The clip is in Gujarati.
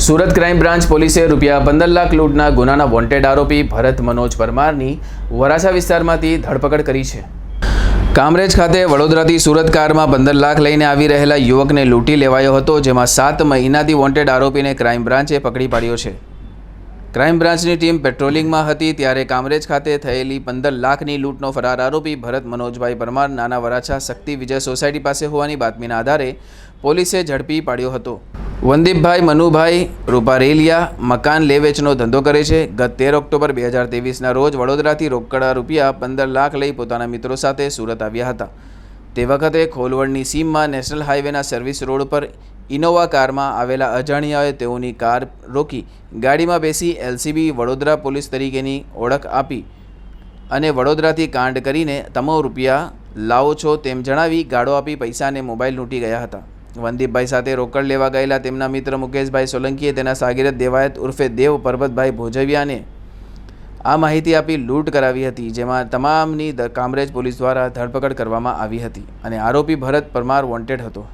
સુરત ક્રાઇમ બ્રાન્ચ પોલીસે ₹15 લાખ લૂંટના ગુનાના વોન્ટેડ આરોપી ભરત મનોજ પરમારની વરાછા વિસ્તારમાંથી ધરપકડ કરી છે। કામરેજ ખાતે વડોદરાથી સુરત કારમાં 15 લાખ લઈને આવી રહેલા યુવકને લૂંટી લેવાયો હતો, જેમાં 7 મહિનાથી વોન્ટેડ આરોપીને ક્રાઇમ બ્રાન્ચે પકડી પાડ્યો છે। ક્રાઇમ બ્રાન્ચની ટીમ પેટ્રોલિંગમાં હતી ત્યારે કામરેજ ખાતે થયેલી 15 લાખની લૂંટનો ફરાર આરોપી ભરત મનોજભાઈ પરમાર નાના વરાછા શક્તિ વિજય સોસાયટી પાસે હોવાની બાતમીના આધારે પોલીસે ઝડપી પાડ્યો હતો। વંદીપભાઈ મનુભાઈ રૂપારેલિયા મકાન લે વેચનો ધંધો કરે છે। ગત 13 ઓક્ટોબર 2023ના રોજ વડોદરાથી રોકડા ₹15 લાખ લઈ પોતાના મિત્રો સાથે સુરત આવ્યા હતા। તે વખતે ખોલવડની સીમમાં નેશનલ હાઈવેના સર્વિસ રોડ પર ઇનોવા કારમાં આવેલા અજાણ્યાઓએ તેઓની કાર રોકી ગાડીમાં બેસી એલસીબી વડોદરા પોલીસ તરીકેની ઓળખ આપી અને વડોદરાથી કાંડ કરીને તમો રૂપિયા લાવો છો તેમ જણાવી ગાળો આપી પૈસા અને મોબાઈલ લૂંટી ગયા હતા। વંદીપભાઈ સાથે રોકડ લેવા ગયેલા તેમના મિત્ર મુકેશભાઈ સોલંકીએ તેના સાગીરત દેવાયત ઉર્ફે દેવ પરબતભાઈ ભોજવિયાને આ માહિતી આપી લૂંટ કરાવી હતી, જેમાં તમામની કામરેજ પોલીસ દ્વારા ધરપકડ કરવામાં આવી હતી અને આરોપી ભરત પરમાર વોન્ટેડ હતો।